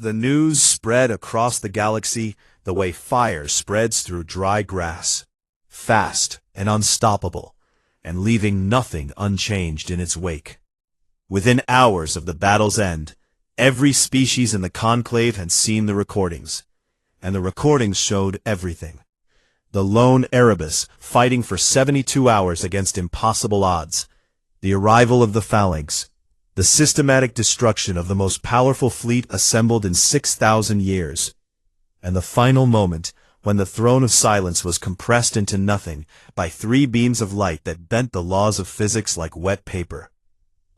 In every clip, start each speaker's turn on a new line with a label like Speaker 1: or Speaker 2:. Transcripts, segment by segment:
Speaker 1: The news spread across the galaxy the way fire spreads through dry grass, fast and unstoppable, and leaving nothing unchanged in its wake. Within hours of the battle's end, every species in the conclave had seen the recordings, and the recordings showed everything. The lone Erebus fighting for 72 hours against impossible odds, the arrival of the phalanx, the systematic destruction of the most powerful fleet assembled in 6,000 years, and the final moment when the throne of silence was compressed into nothing by 3 beams of light that bent the laws of physics like wet paper.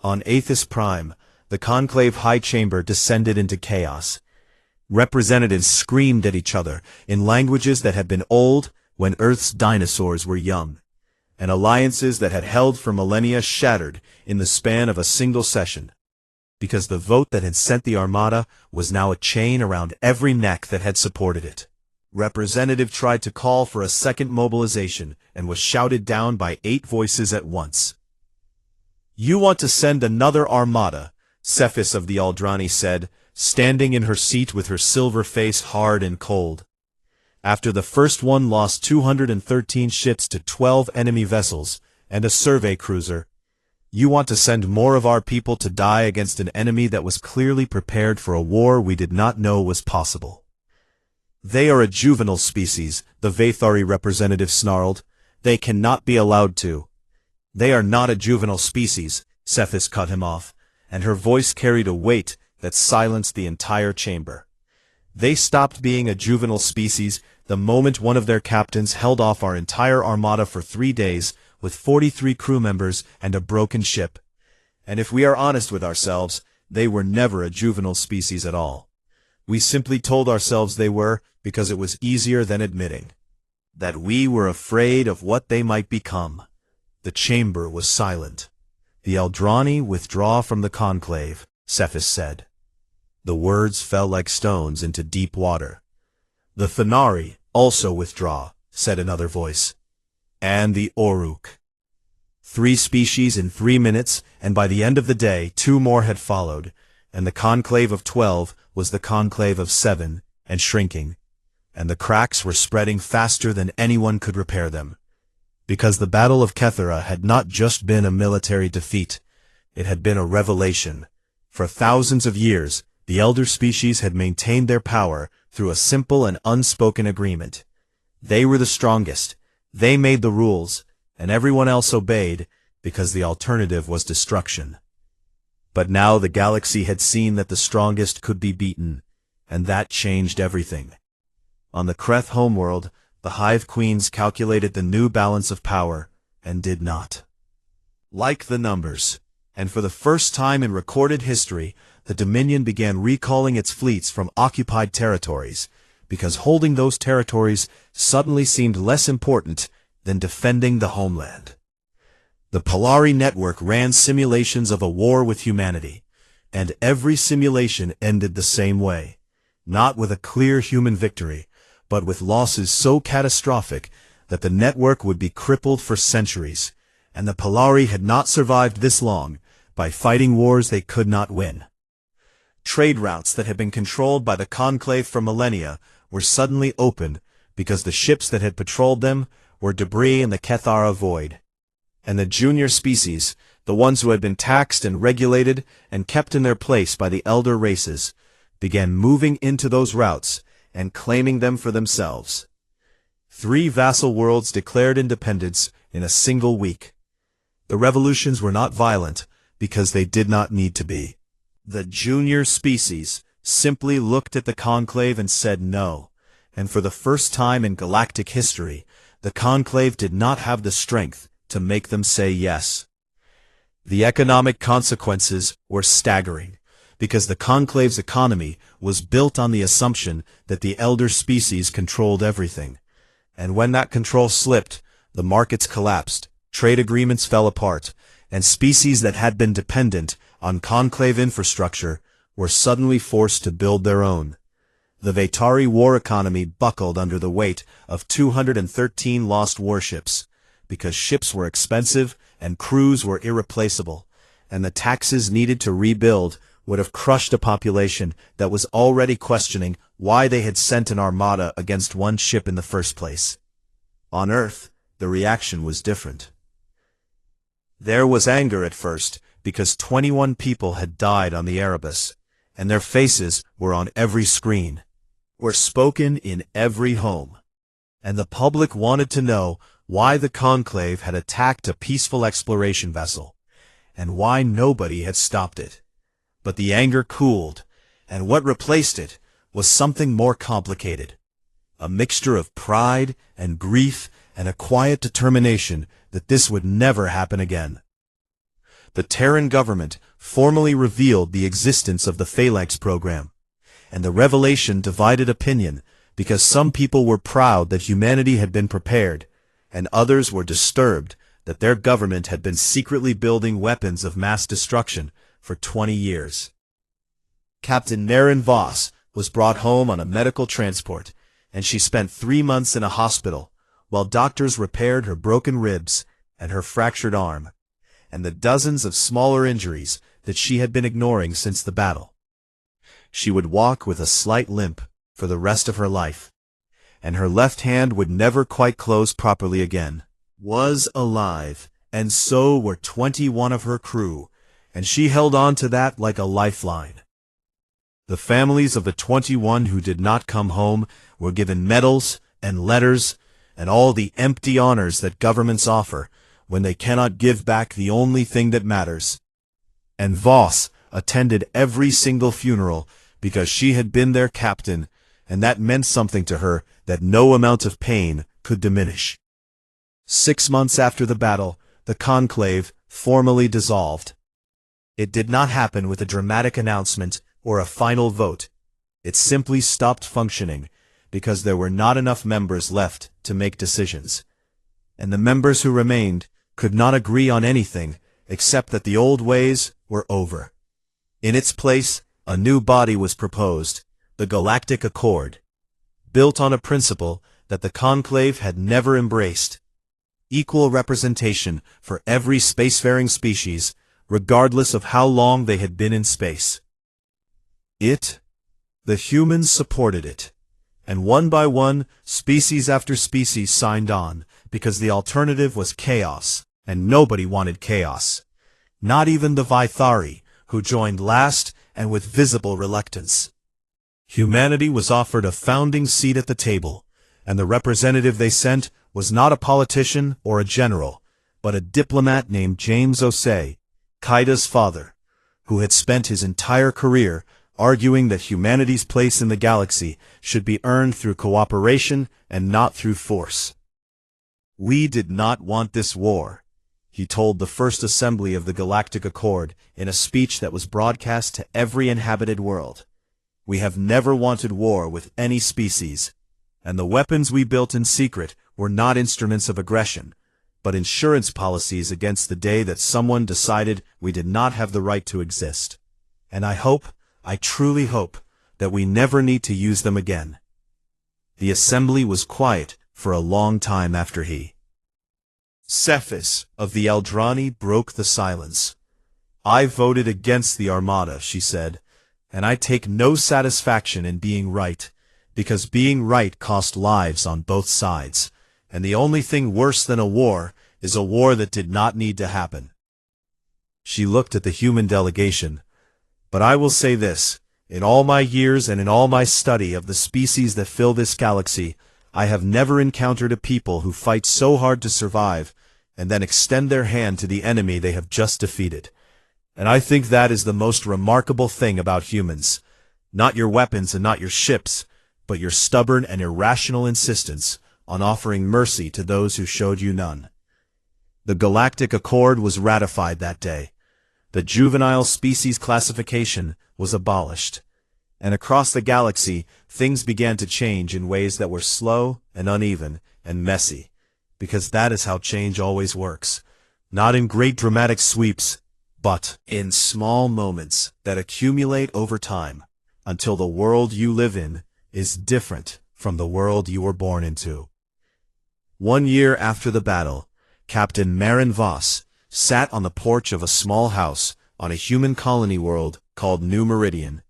Speaker 1: On Aethys Prime, the conclave high chamber descended into chaos. Representatives screamed at each other in languages that had been old when Earth's dinosaurs were young, and alliances that had held for millennia shattered in the span of a single session, because the vote that had sent the Armada was now a chain around every neck that had supported it. Representative tried to call for a second mobilization and was shouted down by 8 voices at once. "You want to send another Armada," Cephas of the Aldrani said, standing in her seat with her silver face hard and cold. After the first one lost 213 ships to 12 enemy vessels and a survey cruiser, "You want to send more of our people to die against an enemy that was clearly prepared for a war we did not know was possible." "They are a juvenile species," the Vathari representative snarled. "They cannot be allowed to." "They are not a juvenile species," Cephas cut him off, and her voice carried a weight that silenced the entire chamber. "They stopped being a juvenile species the moment one of their captains held off our entire armada for 3 days with 43 crew members and a broken ship. And if we are honest with ourselves, they were never a juvenile species at all. We simply told ourselves they were because it was easier than admitting that we were afraid of what they might become." The chamber was silent. "The Eldrani withdraw from the conclave," Cephas said. The words fell like stones into deep water. "The Thanari also withdraw," said another voice. "And the Oruk." 3 species in 3 minutes, and by the end of the day 2 more had followed, and the conclave of 12 was the conclave of 7, and shrinking, and the cracks were spreading faster than anyone could repair them. Because the Battle of Kethera had not just been a military defeat, it had been a revelation. For thousands of years, the elder species had maintained their power through a simple and unspoken agreement. They were the strongest, they made the rules, and everyone else obeyed because the alternative was destruction. But now the galaxy had seen that the strongest could be beaten, and that changed everything. On the Kreth homeworld, the Hive Queens calculated the new balance of power, and did not like the numbers. And for the first time in recorded history, the Dominion began recalling its fleets from occupied territories, because holding those territories suddenly seemed less important than defending the homeland. The Polari network ran simulations of a war with humanity, and every simulation ended the same way, not with a clear human victory, but with losses so catastrophic that the network would be crippled for centuries, and the Polari had not survived this long by fighting wars they could not win. Trade routes that had been controlled by the Conclave for millennia were suddenly opened because the ships that had patrolled them were debris in the Kethara void. And the junior species, the ones who had been taxed and regulated and kept in their place by the elder races, began moving into those routes and claiming them for themselves. 3 vassal worlds declared independence in a single week. The revolutions were not violent because they did not need to be. The junior species simply looked at the conclave and said no, and for the first time in galactic history, the conclave did not have the strength to make them say yes. The economic consequences were staggering, because the conclave's economy was built on the assumption that the elder species controlled everything. And when that control slipped, the markets collapsed, trade agreements fell apart, and species that had been dependent on conclave infrastructure were suddenly forced to build their own. The Vathari war economy buckled under the weight of 213 lost warships, because ships were expensive and crews were irreplaceable, and the taxes needed to rebuild would have crushed a population that was already questioning why they had sent an armada against one ship in the first place. On Earth, the reaction was different. There was anger at first, because 21 people had died on the Erebus, and their faces were on every screen, were spoken in every home. And the public wanted to know why the Conclave had attacked a peaceful exploration vessel, and why nobody had stopped it. But the anger cooled, and what replaced it was something more complicated. A mixture of pride and grief and a quiet determination that this would never happen again. The Terran government formally revealed the existence of the Phalanx program, and the revelation divided opinion because some people were proud that humanity had been prepared, and others were disturbed that their government had been secretly building weapons of mass destruction for 20 years. Captain Maren Voss was brought home on a medical transport, and she spent 3 months in a hospital while doctors repaired her broken ribs and her fractured arm, and the dozens of smaller injuries that she had been ignoring since the battle. She would walk with a slight limp for the rest of her life, and her left hand would never quite close properly again. Was alive, and so were 21 of her crew, and she held on to that like a lifeline. The families of the 21 who did not come home were given medals and letters and all the empty honors that governments offer when they cannot give back the only thing that matters. And Voss attended every single funeral because she had been their captain, and that meant something to her that no amount of pain could diminish. 6 months after the battle, the Conclave formally dissolved. It did not happen with a dramatic announcement or a final vote. It simply stopped functioning because there were not enough members left to make decisions. And the members who remained could not agree on anything except that the old ways were over. In its place, a new body was proposed, the Galactic Accord, built on a principle that the Conclave had never embraced: equal representation for every spacefaring species, regardless of how long they had been in space. The humans supported it, and one by one, species after species signed on, because the alternative was chaos, and nobody wanted chaos. Not even the Vithari, who joined last and with visible reluctance. Humanity was offered a founding seat at the table, and the representative they sent was not a politician or a general, but a diplomat named James Osei, Kaida's father, who had spent his entire career arguing that humanity's place in the galaxy should be earned through cooperation and not through force. "We did not want this war," he told the First Assembly of the Galactic Accord in a speech that was broadcast to every inhabited world. "We have never wanted war with any species, and the weapons we built in secret were not instruments of aggression, but insurance policies against the day that someone decided we did not have the right to exist. And I truly hope, that we never need to use them again." The assembly was quiet for a long time after he. Cephas of the Eldrani broke the silence. "I voted against the Armada," she said, "and I take no satisfaction in being right, because being right cost lives on both sides, and the only thing worse than a war is a war that did not need to happen." She looked at the human delegation. "But I will say this, in all my years and in all my study of the species that fill this galaxy, I have never encountered a people who fight so hard to survive and then extend their hand to the enemy they have just defeated. And I think that is the most remarkable thing about humans. Not your weapons and not your ships, but your stubborn and irrational insistence on offering mercy to those who showed you none." The Galactic Accord was ratified that day. The juvenile species classification was abolished, and across the galaxy things began to change in ways that were slow and uneven and messy, because that is how change always works, not in great dramatic sweeps, but in small moments that accumulate over time, until the world you live in is different from the world you were born into. 1 year after the battle, Captain Maren Voss sat on the porch of a small house on a human colony world called New Meridian,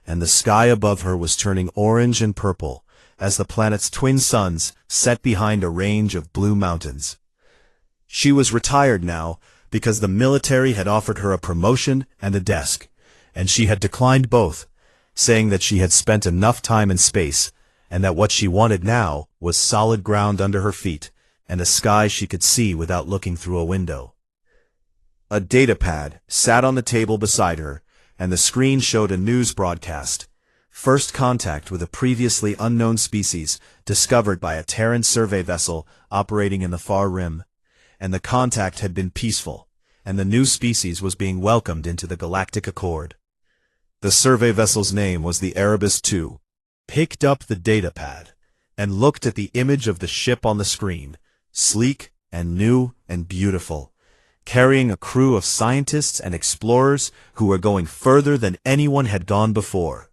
Speaker 1: and the sky above her was turning orange and purple as the planet's twin suns set behind a range of blue mountains. She was retired now because the military had offered her a promotion and a desk, and she had declined both, saying that she had spent enough time in space and that what she wanted now was solid ground under her feet and a sky she could see without looking through a window. A datapad sat on the table beside her, and the screen showed a news broadcast. First contact with a previously unknown species discovered by a Terran survey vessel operating in the far rim. And the contact had been peaceful, and the new species was being welcomed into the Galactic Accord. The survey vessel's name was the Erebus II. Picked up the datapad and looked at the image of the ship on the screen, sleek and new and beautiful, carrying a crew of scientists and explorers who were going further than anyone had gone before.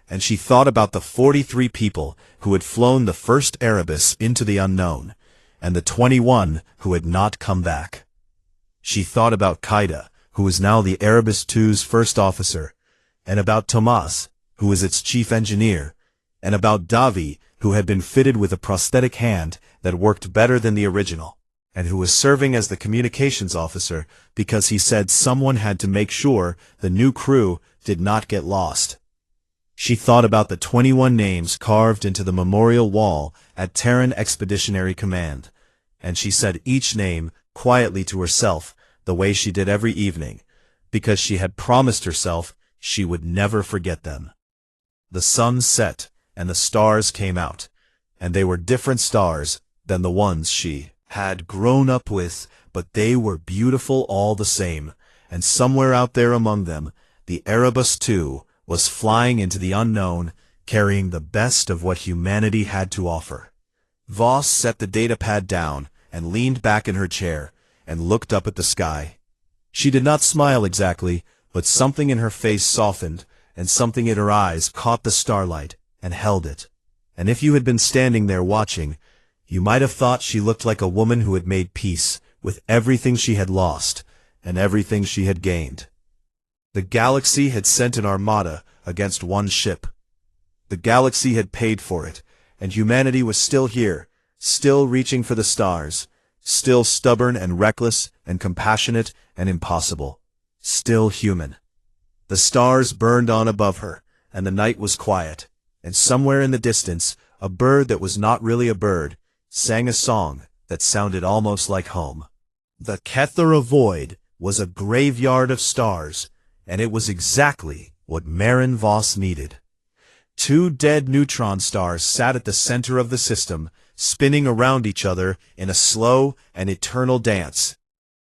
Speaker 1: And she thought about the 43 people who had flown the first Erebus into the unknown, and the 21 who had not come back. She thought about Kaida, who was now the Erebus II's first officer, and about Tomas, who was its chief engineer, and about Davi, who had been fitted with a prosthetic hand that worked better than the original, and who was serving as the communications officer because he said someone had to make sure the new crew did not get lost. She thought about the 21 names carved into the memorial wall at Terran Expeditionary Command, and she said each name quietly to herself the way she did every evening, because she had promised herself she would never forget them. The sun set, and the stars came out, and they were different stars than the ones she had grown up with, but they were beautiful all the same, and somewhere out there among them, the Erebus II was flying into the unknown, carrying the best of what humanity had to offer. Voss set the datapad down and leaned back in her chair and looked up at the sky. She did not smile exactly, but something in her face softened, and something in her eyes caught the starlight and held it. And if you had been standing there watching, you might have thought she looked like a woman who had made peace with everything she had lost and everything she had gained. The galaxy had sent an armada against one ship. The galaxy had paid for it, and humanity was still here, still reaching for the stars, still stubborn and reckless and compassionate and impossible, still human. The stars burned on above her, and the night was quiet, and somewhere in the distance, a bird that was not really a bird sang a song that sounded almost like home. The Kethera Void was a graveyard of stars, and it was exactly what Marin Voss needed. 2 dead neutron stars sat at the center of the system, spinning around each other in a slow and eternal dance,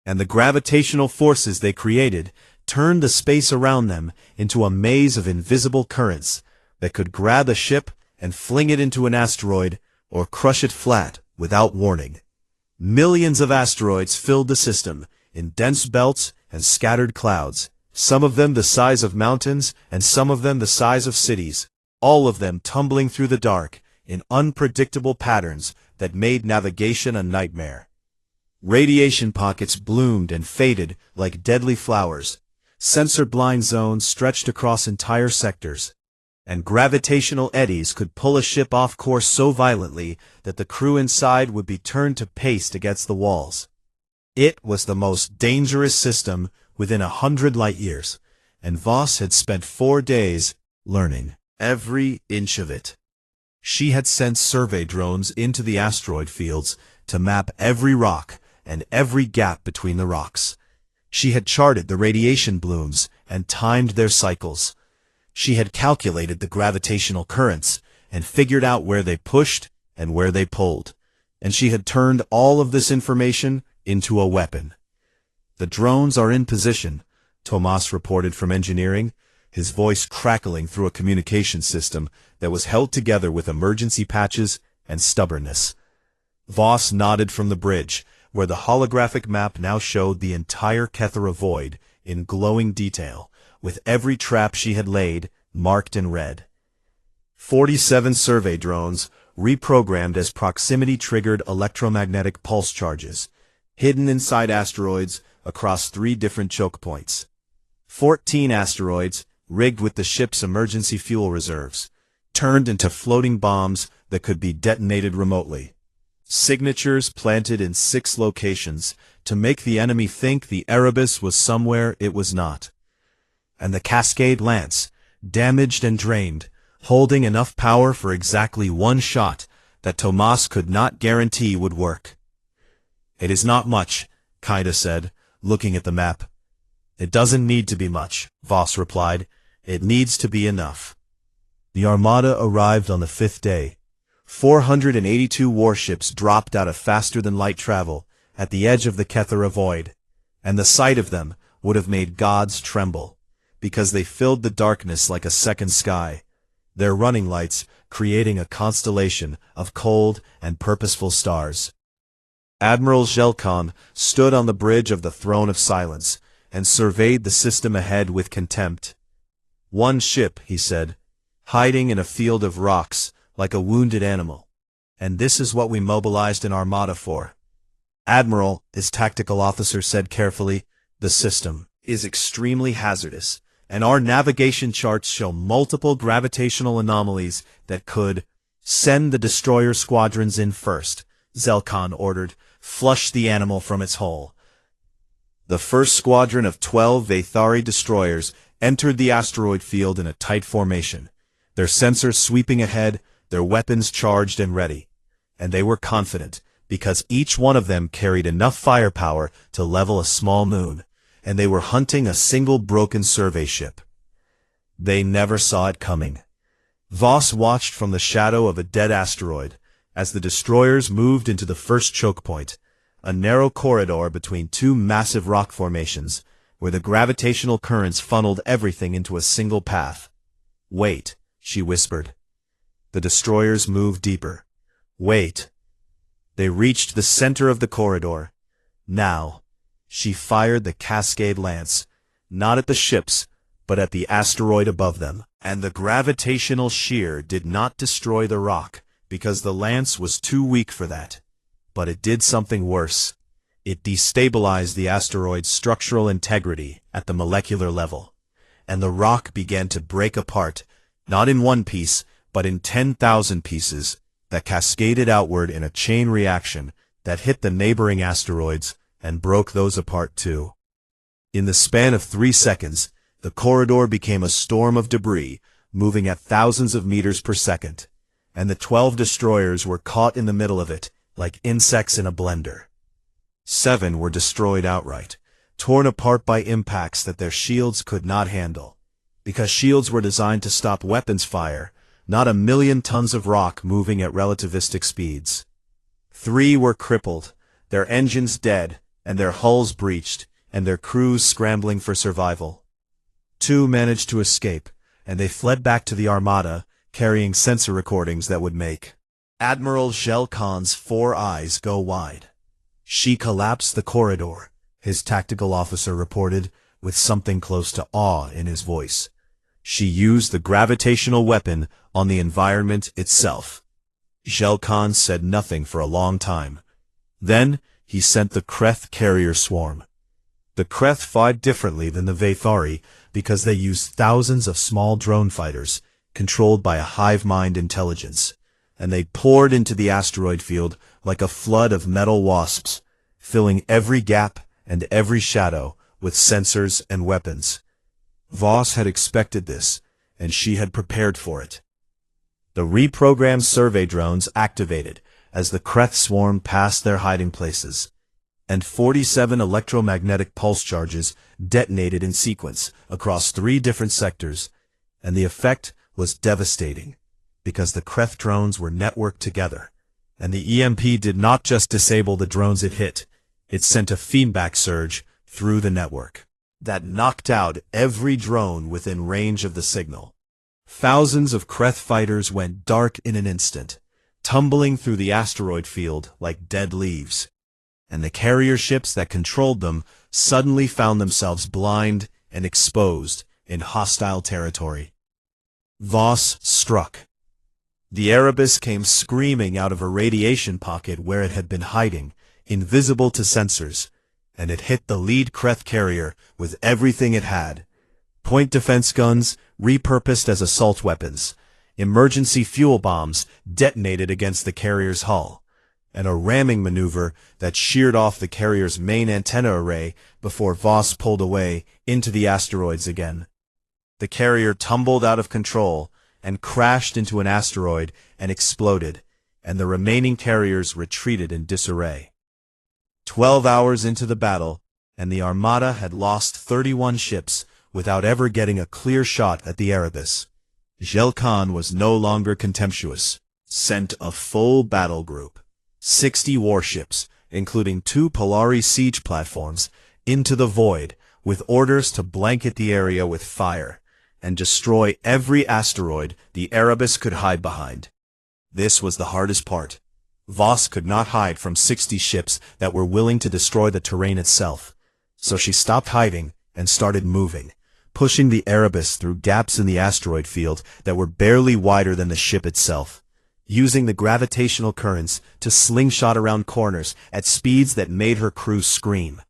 Speaker 1: and the gravitational forces they created turned the space around them into a maze of invisible currents that could grab a ship and fling it into an asteroid or crush it flat without warning. Millions of asteroids filled the system in dense belts and scattered clouds, some of them the size of mountains and some of them the size of cities, all of them tumbling through the dark in unpredictable patterns that made navigation a nightmare. Radiation pockets bloomed and faded like deadly flowers, sensor-blind zones stretched across entire sectors, and gravitational eddies could pull a ship off course so violently that the crew inside would be turned to paste against the walls. It was the most dangerous system within 100 light-years, and Voss had spent 4 days learning every inch of it. She had sent survey drones into the asteroid fields to map every rock and every gap between the rocks. She had charted the radiation blooms and timed their cycles. She had calculated the gravitational currents and figured out where they pushed and where they pulled. And she had turned all of this information into a weapon. "The drones are in position," Tomas reported from engineering, his voice crackling through a communication system that was held together with emergency patches and stubbornness. Voss nodded from the bridge, where the holographic map now showed the entire Kethera Void in glowing detail, with every trap she had laid marked in red. 47 survey drones, reprogrammed as proximity-triggered electromagnetic pulse charges, hidden inside asteroids across 3 different choke points. 14 asteroids, rigged with the ship's emergency fuel reserves, turned into floating bombs that could be detonated remotely. Signatures planted in 6 locations to make the enemy think the Erebus was somewhere it was not. And the Cascade Lance, damaged and drained, holding enough power for exactly 1 shot that Tomas could not guarantee would work. "It is not much," Kaida said, looking at the map. "It doesn't need to be much," Voss replied. "It needs to be enough." The Armada arrived on the 5th day. 482 warships dropped out of faster-than-light travel at the edge of the Kethera Void, and the sight of them would have made gods tremble, because they filled the darkness like a second sky, their running lights creating a constellation of cold and purposeful stars. Admiral Zhelkan stood on the bridge of the Throne of Silence and surveyed the system ahead with contempt. "One ship," he said, "hiding in a field of rocks like a wounded animal. And this is what we mobilized an armada for." "Admiral," his tactical officer said carefully, "the system is extremely hazardous, and our navigation charts show multiple gravitational anomalies that could—" "Send the destroyer squadrons in first," Zhelkan ordered. "Flush the animal from its hole." The first squadron of 12 Vathari destroyers entered the asteroid field in a tight formation, their sensors sweeping ahead, their weapons charged and ready. And they were confident, because each one of them carried enough firepower to level a small moon, and they were hunting a single broken survey ship. They never saw it coming. Voss watched from the shadow of a dead asteroid as the destroyers moved into the first choke point, a narrow corridor between 2 massive rock formations, where the gravitational currents funneled everything into a single path. "Wait," she whispered. The destroyers moved deeper. "Wait." They reached the center of the corridor. Now, she fired the Cascade Lance, not at the ships, but at the asteroid above them. And the gravitational shear did not destroy the rock, because the lance was too weak for that. But it did something worse. It destabilized the asteroid's structural integrity at the molecular level, and the rock began to break apart, not in 1 piece, but in 10,000 pieces that cascaded outward in a chain reaction that hit the neighboring asteroids and broke those apart too. In the span of 3 seconds, the corridor became a storm of debris, moving at thousands of meters per second, and the 12 destroyers were caught in the middle of it, like insects in a blender. 7 were destroyed outright, torn apart by impacts that their shields could not handle, because shields were designed to stop weapons fire, not a million tons of rock moving at relativistic speeds. 3 were crippled, their engines dead, and their hulls breached, and their crews scrambling for survival. 2 managed to escape, and they fled back to the Armada, carrying sensor recordings that would make Admiral Zhelkan's 4 eyes go wide. "She collapsed the corridor," his tactical officer reported, with something close to awe in his voice. "She used the gravitational weapon on the environment itself." Zhelkan said nothing for a long time. Then he sent the Kreth carrier swarm. The Kreth fought differently than the Vathari because they used thousands of small drone fighters, controlled by a hive mind intelligence, and they poured into the asteroid field like a flood of metal wasps, filling every gap and every shadow with sensors and weapons. Voss had expected this, and she had prepared for it. The reprogrammed survey drones activated as the Kreth swarm passed their hiding places, and 47 electromagnetic pulse charges detonated in sequence across 3 different sectors, and the effect was devastating, because the Kreth drones were networked together, and the EMP did not just disable the drones it hit, it sent a feedback surge through the network that knocked out every drone within range of the signal. Thousands of Kreth fighters went dark in an instant, tumbling through the asteroid field like dead leaves, and the carrier ships that controlled them suddenly found themselves blind and exposed in hostile territory. Voss struck. The Erebus came screaming out of a radiation pocket where it had been hiding, invisible to sensors, and it hit the lead Kreth carrier with everything it had, point defense guns repurposed as assault weapons, emergency fuel bombs detonated against the carrier's hull, and a ramming maneuver that sheared off the carrier's main antenna array before Voss pulled away into the asteroids again. The carrier tumbled out of control and crashed into an asteroid and exploded, and the remaining carriers retreated in disarray. 12 hours into the battle, and the Armada had lost 31 ships without ever getting a clear shot at the Erebus. Jelkan was no longer contemptuous, sent a full battle group, 60 warships, including 2 Polaris siege platforms, into the void with orders to blanket the area with fire and destroy every asteroid the Erebus could hide behind. This was the hardest part. Voss could not hide from 60 ships that were willing to destroy the terrain itself, so she stopped hiding and started moving, pushing the Erebus through gaps in the asteroid field that were barely wider than the ship itself, using the gravitational currents to slingshot around corners at speeds that made her crew scream,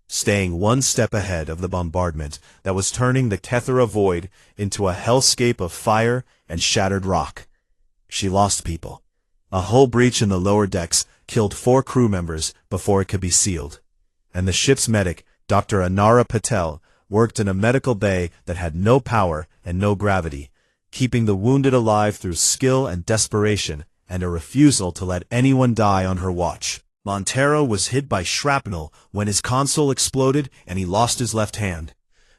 Speaker 1: staying one step ahead of the bombardment that was turning the Tethera void into a hellscape of fire and shattered rock. She lost people. A hull breach in the lower decks killed 4 crew members before it could be sealed, and the ship's medic, Dr. Anara Patel, worked in a medical bay that had no power and no gravity, keeping the wounded alive through skill and desperation and a refusal to let anyone die on her watch. Montero was hit by shrapnel when his console exploded and he lost his left hand,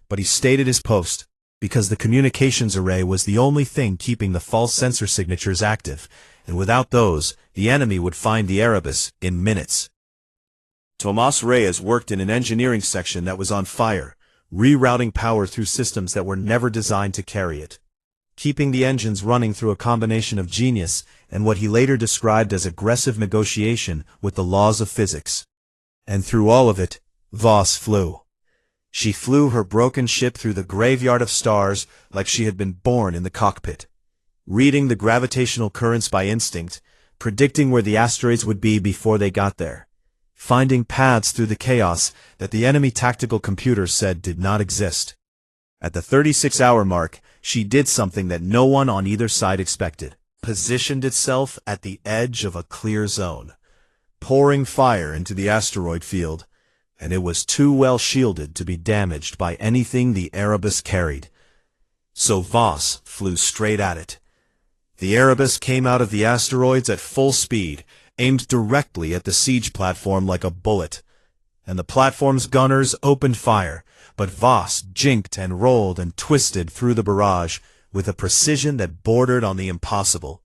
Speaker 1: but he stayed at his post because the communications array was the only thing keeping the false sensor signatures active, and without those, the enemy would find the Erebus in minutes. Tomas Reyes worked in an engineering section that was on fire, rerouting power through systems that were never designed to carry it, keeping the engines running through a combination of genius and what he later described as aggressive negotiation with the laws of physics. And through all of it, Voss flew. She flew her broken ship through the graveyard of stars like she had been born in the cockpit, reading the gravitational currents by instinct, predicting where the asteroids would be before they got there, finding paths through the chaos that the enemy tactical computer said did not exist. At the 36-hour mark, she did something that no one on either side expected, positioned itself at the edge of a clear zone, pouring fire into the asteroid field, and it was too well shielded to be damaged by anything the Erebus carried. So Voss flew straight at it. The Erebus came out of the asteroids at full speed, aimed directly at the siege platform like a bullet, and the platform's gunners opened fire, but Voss jinked and rolled and twisted through the barrage with a precision that bordered on the impossible.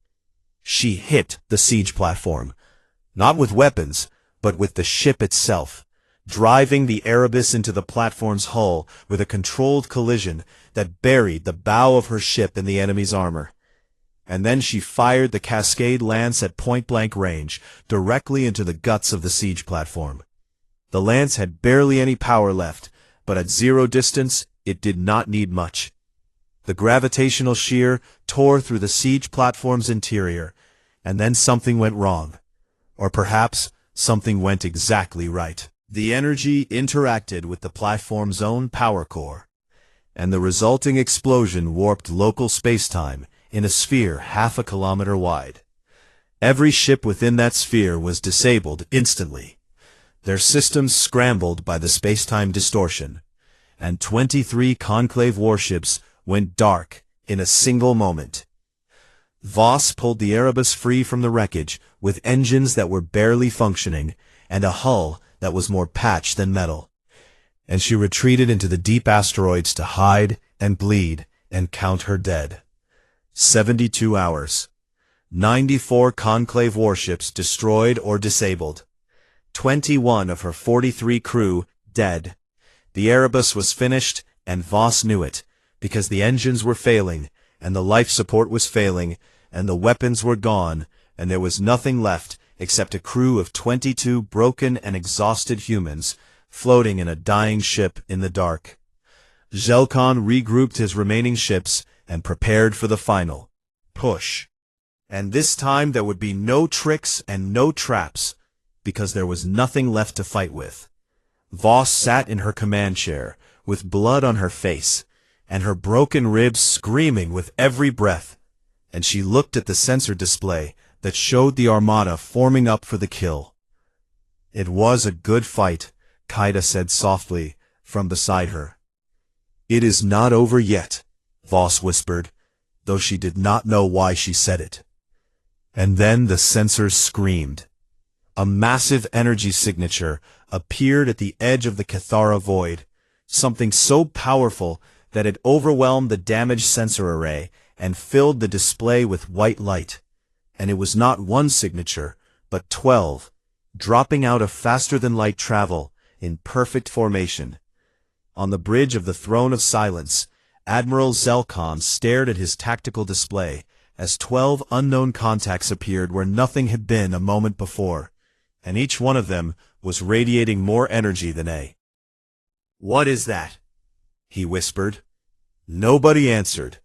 Speaker 1: She hit the siege platform, not with weapons, but with the ship itself, driving the Erebus into the platform's hull with a controlled collision that buried the bow of her ship in the enemy's armor. And then she fired the Cascade Lance at point-blank range, directly into the guts of the siege platform. The Lance had barely any power left, but at zero distance, it did not need much. The gravitational shear tore through the siege platform's interior, and then something went wrong. Or perhaps something went exactly right. The energy interacted with the platform's own power core, and the resulting explosion warped local spacetime in a sphere half a kilometer wide. Every ship within that sphere was disabled instantly, their systems scrambled by the spacetime distortion, and 23 Conclave warships went dark in a single moment. Voss pulled the Erebus free from the wreckage with engines that were barely functioning and a hull that was more patch than metal, and she retreated into the deep asteroids to hide and bleed and count her dead. 72 hours. 94 Conclave warships destroyed or disabled. 21 of her 43 crew dead. The Erebus was finished, and Voss knew it, because the engines were failing, and the life support was failing, and the weapons were gone, and there was nothing left except a crew of 22 broken and exhausted humans floating in a dying ship in the dark. Jelkan regrouped his remaining ships and prepared for the final push. And this time there would be no tricks and no traps, because there was nothing left to fight with. Voss sat in her command chair, with blood on her face, and her broken ribs screaming with every breath, and she looked at the sensor display that showed the armada forming up for the kill. "It was a good fight," Kaida said softly from beside her. "It is not over yet," Voss whispered, though she did not know why she said it. And then the sensors screamed. A massive energy signature appeared at the edge of the Cathara void, something so powerful that it overwhelmed the damaged sensor array and filled the display with white light. And it was not one signature, but 12, dropping out of faster-than-light travel in perfect formation. On the bridge of the Throne of Silence, Admiral Zelkon stared at his tactical display as 12 unknown contacts appeared where nothing had been a moment before, and each one of them was radiating more energy than A. "What is that?" he whispered. Nobody answered,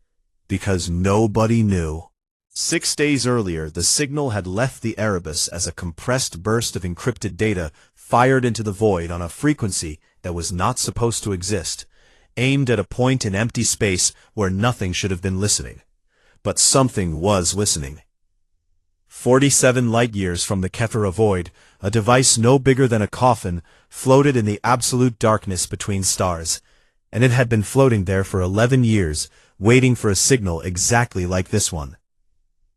Speaker 1: because nobody knew. 6 days earlier, the signal had left the Erebus as a compressed burst of encrypted data fired into the void on a frequency that was not supposed to exist, aimed at a point in empty space where nothing should have been listening. But something was listening. 47 light-years from the Cathara void, a device no bigger than a coffin floated in the absolute darkness between stars, and it had been floating there for 11 years, waiting for a signal exactly like this one.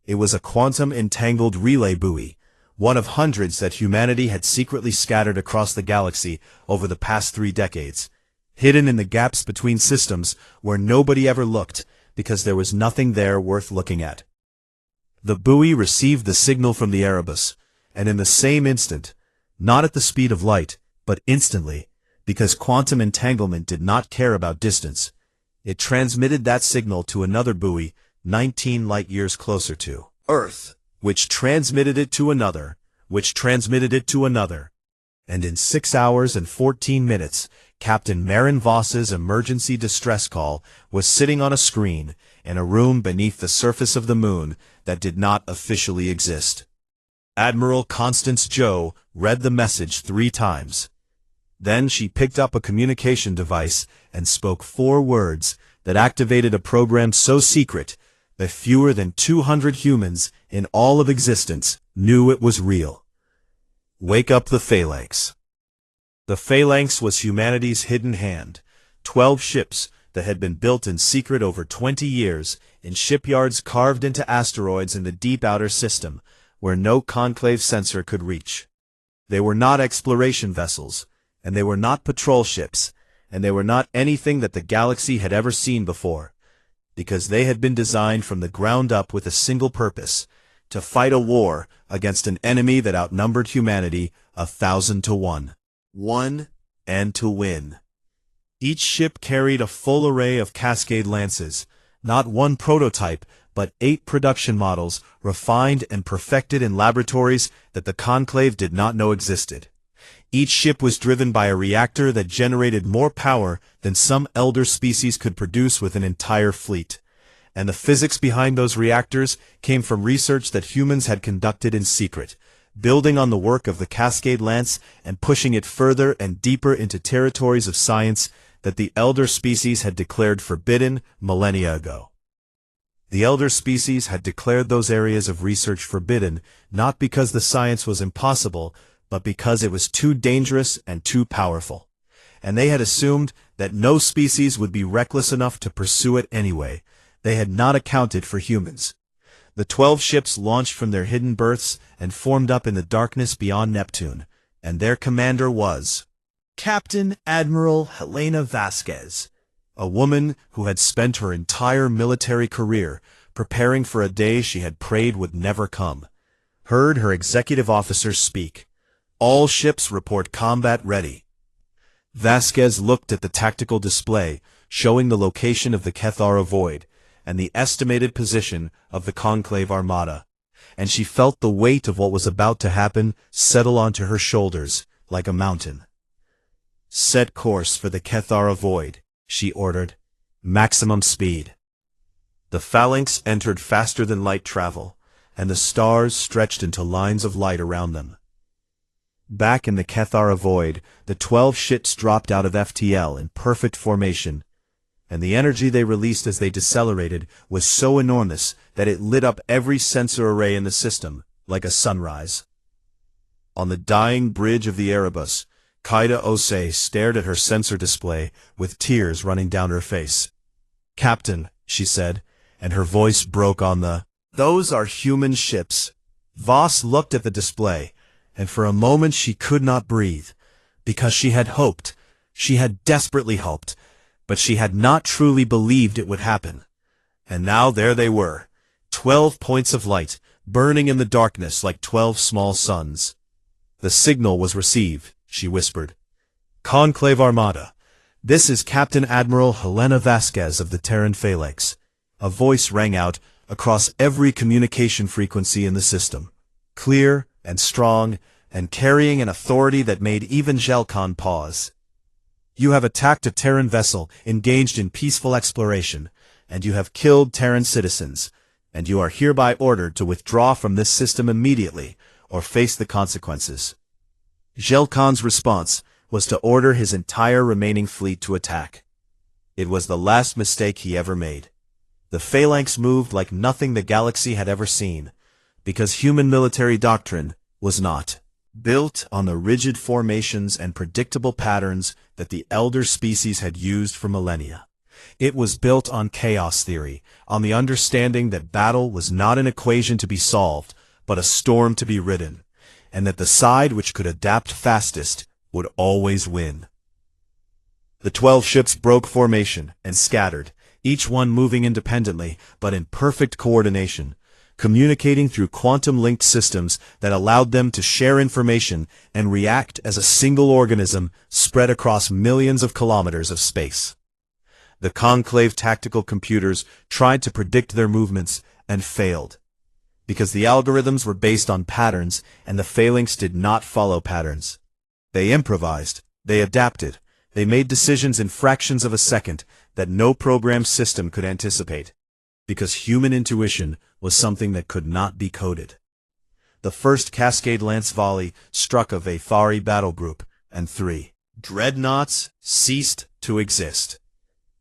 Speaker 1: It was a quantum-entangled relay buoy, one of hundreds that humanity had secretly scattered across the galaxy over the past 3 decades, hidden in the gaps between systems where nobody ever looked because there was nothing there worth looking at. The buoy received the signal from the Erebus, and in the same instant, not at the speed of light, but instantly, because quantum entanglement did not care about distance, it transmitted that signal to another buoy 19 light-years closer to Earth, which transmitted it to another, which transmitted it to another. And in 6 hours and 14 minutes, Captain Marin Voss's emergency distress call was sitting on a screen in a room beneath the surface of the moon that did not officially exist. Admiral Constance Joe read the message 3 times. Then she picked up a communication device and spoke 4 words that activated a program so secret that fewer than 200 humans in all of existence knew it was real. Wake up the Phalanx. The Phalanx was humanity's hidden hand, 12 ships that had been built in secret over 20 years in shipyards carved into asteroids in the deep outer system, where no conclave sensor could reach. They were not exploration vessels, and they were not patrol ships, and they were not anything that the galaxy had ever seen before, because they had been designed from the ground up with a single purpose, to fight a war against an enemy that outnumbered humanity 1,000 to 1. And to win. Each ship carried a full array of Cascade Lances, not one prototype, but 8 production models refined and perfected in laboratories that the Conclave did not know existed. Each ship was driven by a reactor that generated more power than some elder species could produce with an entire fleet. And the physics behind those reactors came from research that humans had conducted in secret, building on the work of the Cascade Lance and pushing it further and deeper into territories of science that the elder species had declared forbidden millennia ago. The elder species had declared those areas of research forbidden not because the science was impossible, but because it was too dangerous and too powerful. And they had assumed that no species would be reckless enough to pursue it anyway. They had not accounted for humans. The 12 ships launched from their hidden berths and formed up in the darkness beyond Neptune, and their commander was Captain Admiral Helena Vasquez, a woman who had spent her entire military career preparing for a day she had prayed would never come. Heard her executive officers speak. All ships report combat ready. Vasquez looked at the tactical display, showing the location of the Cathara void and the estimated position of the Conclave Armada, and she felt the weight of what was about to happen settle onto her shoulders like a mountain. Set course for the Cathara void, she ordered. Maximum speed. The Phalanx entered faster than light travel, and the stars stretched into lines of light around them. Back in the Cathara void, the 12 ships dropped out of FTL in perfect formation. and the energy they released as they decelerated was so enormous that it lit up every sensor array in the system, like a sunrise. On the dying bridge of the Erebus, Kaida Osei stared at her sensor display with tears running down her face. "Captain," she said, and her voice broke on "Those are human ships." Voss looked at the display, and for a moment she could not breathe, because she had hoped, she had desperately hoped, but she had not truly believed it would happen. And now there they were, 12 points of light, burning in the darkness like 12 small suns. "The signal was received," she whispered. "Conclave Armada, this is Captain Admiral Helena Vasquez of the Terran Phalanx." A voice rang out across every communication frequency in the system, clear and strong, and carrying an authority that made even Gelcon pause. "You have attacked a Terran vessel engaged in peaceful exploration, and you have killed Terran citizens, and you are hereby ordered to withdraw from this system immediately, or face the consequences." Gelcon's response was to order his entire remaining fleet to attack. It was the last mistake he ever made. The Phalanx moved like nothing the galaxy had ever seen, because human military doctrine was not built on the rigid formations and predictable patterns that the elder species had used for millennia. It was built on chaos theory, on the understanding that battle was not an equation to be solved, but a storm to be ridden, and that the side which could adapt fastest would always win. The 12 ships broke formation and scattered, each one moving independently but in perfect coordination, communicating through quantum-linked systems that allowed them to share information and react as a single organism spread across millions of kilometers of space. The Conclave tactical computers tried to predict their movements and failed, because the algorithms were based on patterns and the Phalanx did not follow patterns. They improvised, they adapted, they made decisions in fractions of a second that no programmed system could anticipate, because human intuition was something that could not be coded. The first Cascade Lance volley struck a Vathari battle group, and 3 dreadnoughts ceased to exist.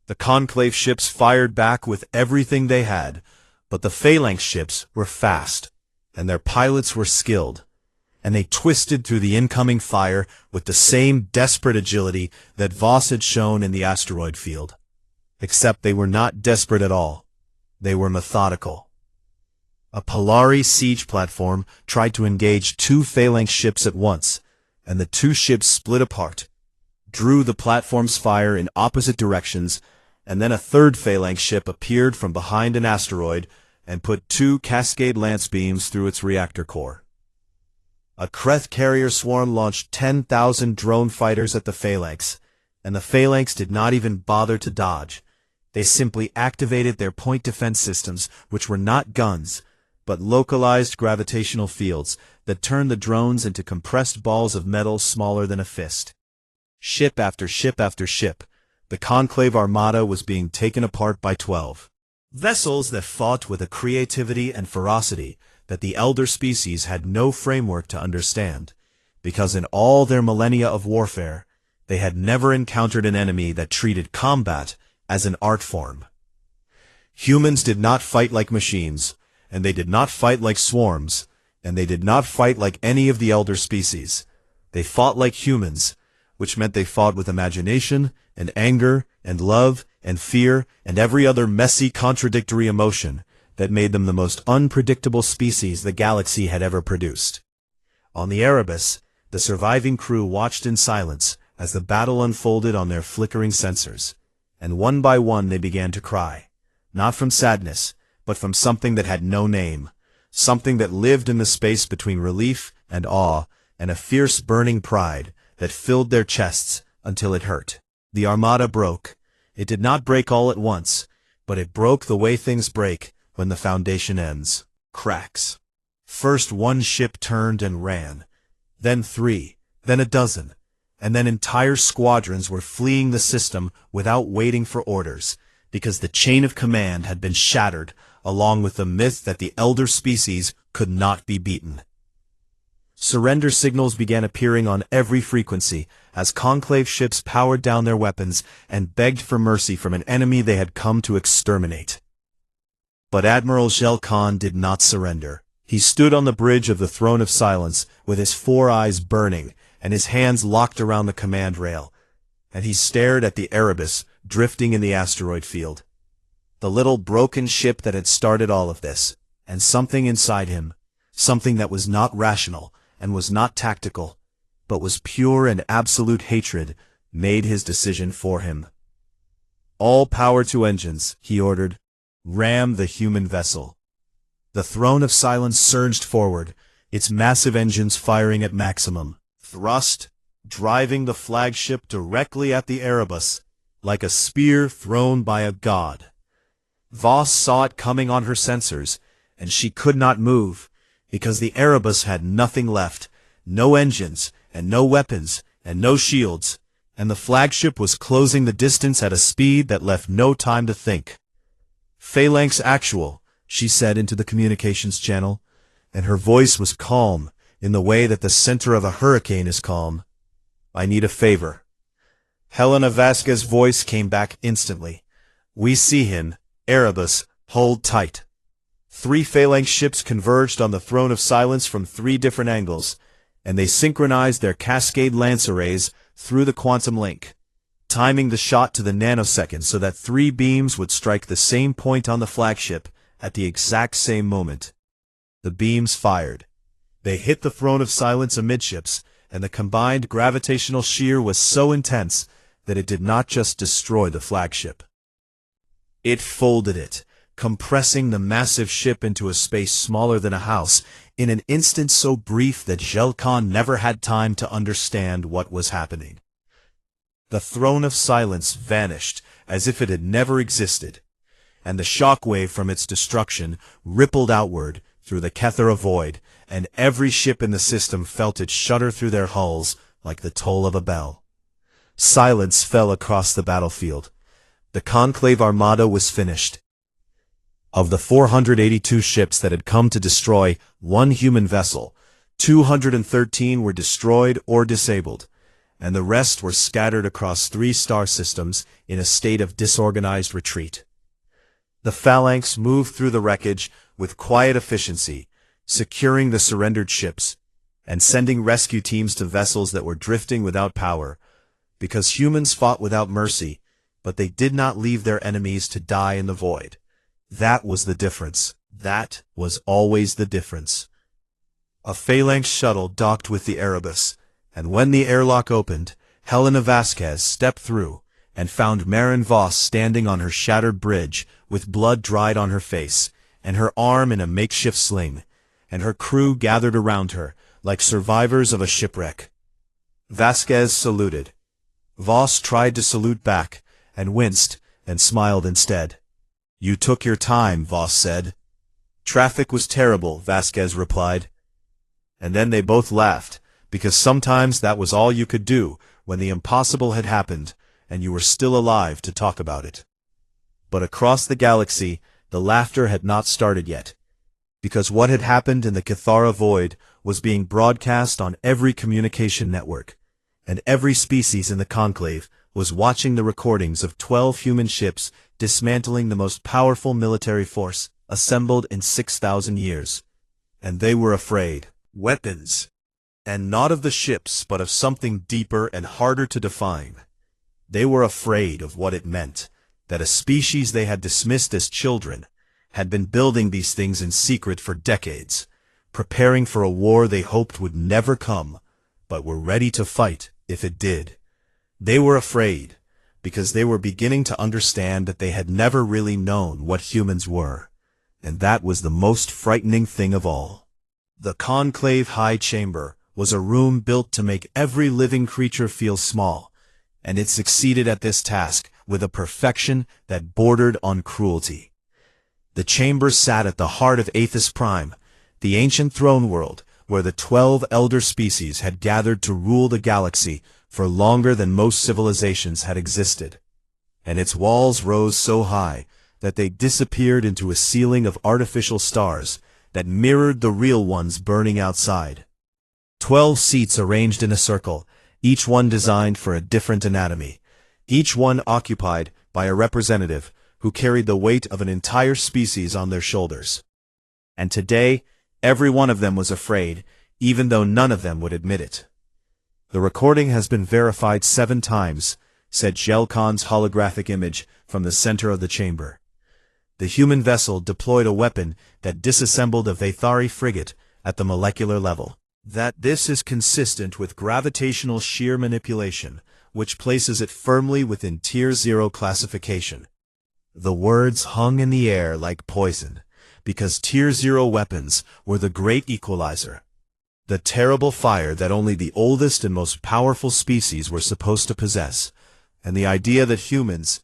Speaker 1: The Conclave ships fired back with everything they had, but the Phalanx ships were fast, and their pilots were skilled, and they twisted through the incoming fire with the same desperate agility that Voss had shown in the asteroid field. Except they were not desperate at all. They were methodical. A Polari siege platform tried to engage 2 Phalanx ships at once, and the 2 ships split apart, drew the platform's fire in opposite directions, and then a 3rd Phalanx ship appeared from behind an asteroid and put 2 Cascade Lance beams through its reactor core. A Kreth carrier swarm launched 10,000 drone fighters at the Phalanx, and the Phalanx did not even bother to dodge. They simply activated their point defense systems, which were not guns, but localized gravitational fields that turned the drones into compressed balls of metal smaller than a fist. Ship after ship after ship, the Conclave Armada was being taken apart by 12 vessels that fought with a creativity and ferocity that the elder species had no framework to understand, because in all their millennia of warfare, they had never encountered an enemy that treated combat as an art form. Humans did not fight like machines, and they did not fight like swarms, and they did not fight like any of the elder species. They fought like humans, which meant they fought with imagination, and anger, and love, and fear, and every other messy, contradictory emotion that made them the most unpredictable species the galaxy had ever produced. On the Erebus, the surviving crew watched in silence as the battle unfolded on their flickering sensors, and one by one they began to cry, not from sadness, but from something that had no name, something that lived in the space between relief and awe, and a fierce burning pride that filled their chests until it hurt. The Armada broke. It did not break all at once, but it broke the way things break when the foundation ends. Cracks. First 1 ship turned and ran, then 3, then a dozen, and then entire squadrons were fleeing the system without waiting for orders, because the chain of command had been shattered, along with the myth that the elder species could not be beaten. Surrender signals began appearing on every frequency as Conclave ships powered down their weapons and begged for mercy from an enemy they had come to exterminate. But Admiral Jelkan did not surrender. He stood on the bridge of the Throne of Silence with his 4 eyes burning and his hands locked around the command rail, and he stared at the Erebus drifting in the asteroid field. The little broken ship that had started all of this, and something inside him, something that was not rational and was not tactical, but was pure and absolute hatred, made his decision for him. All power to engines, he ordered. Ram the human vessel. The Throne of Silence surged forward, its massive engines firing at maximum thrust, driving the flagship directly at the Erebus, like a spear thrown by a god. Voss saw it coming on her sensors, and she could not move, because the Erebus had nothing left, no engines, and no weapons, and no shields, and the flagship was closing the distance at a speed that left no time to think. "Phalanx Actual," she said into the communications channel, and her voice was calm in the way that the center of a hurricane is calm. "I need a favor." Helena Vasquez's voice came back instantly. "We see him. Erebus, hold tight." 3 Phalanx ships converged on the Throne of Silence from 3 different angles, and they synchronized their Cascade Lance arrays through the quantum link, timing the shot to the nanosecond so that 3 beams would strike the same point on the flagship at the exact same moment. The beams fired. They hit the Throne of Silence amidships, and the combined gravitational shear was so intense that it did not just destroy the flagship. It folded it, compressing the massive ship into a space smaller than a house, in an instant so brief that Jelkan never had time to understand what was happening. The Throne of Silence vanished as if it had never existed, and the shockwave from its destruction rippled outward through the Kethera void, and every ship in the system felt it shudder through their hulls like the toll of a bell. Silence fell across the battlefield. The Conclave Armada was finished. Of the 482 ships that had come to destroy 1 human vessel, 213 were destroyed or disabled, and the rest were scattered across 3 star systems in a state of disorganized retreat. The Phalanx moved through the wreckage with quiet efficiency, securing the surrendered ships, and sending rescue teams to vessels that were drifting without power, because humans fought without mercy, but they did not leave their enemies to die in the void. That was the difference. That was always the difference. A Phalanx shuttle docked with the Erebus, and when the airlock opened, Helena Vasquez stepped through and found Marin Voss standing on her shattered bridge with blood dried on her face, and her arm in a makeshift sling, and her crew gathered around her like survivors of a shipwreck. Vasquez saluted. Voss tried to salute back, and winced, and smiled instead. "You took your time," Voss said. "Traffic was terrible," Vasquez replied. And then they both laughed, because sometimes that was all you could do when the impossible had happened, and you were still alive to talk about it. But across the galaxy, the laughter had not started yet, because what had happened in the Kethara void was being broadcast on every communication network, and every species in the Conclave was watching the recordings of 12 human ships dismantling the most powerful military force assembled in 6,000 years. And they were afraid. Weapons. And not of the ships, but of something deeper and harder to define. They were afraid of what it meant, that a species they had dismissed as children had been building these things in secret for decades, preparing for a war they hoped would never come, but were ready to fight if it did. They were afraid, because they were beginning to understand that they had never really known what humans were, and that was the most frightening thing of all. The Conclave High Chamber was a room built to make every living creature feel small, and it succeeded at this task with a perfection that bordered on cruelty. The chamber sat at the heart of Aethys Prime, the ancient throne world, where the 12 elder species had gathered to rule the galaxy for longer than most civilizations had existed. And its walls rose so high that they disappeared into a ceiling of artificial stars that mirrored the real ones burning outside. 12 seats arranged in a circle, each one designed for a different anatomy, each one occupied by a representative who carried the weight of an entire species on their shoulders. And today, every one of them was afraid, even though none of them would admit it. "The recording has been verified 7 times, said Jelkon's holographic image from the center of the chamber. The human vessel deployed a weapon that disassembled a Vathari frigate at the molecular level. That this is consistent with gravitational shear manipulation, which places it firmly within Tier 0 classification." The words hung in the air like poison, because Tier 0 weapons were the great equalizer. The terrible fire that only the oldest and most powerful species were supposed to possess, and the idea that humans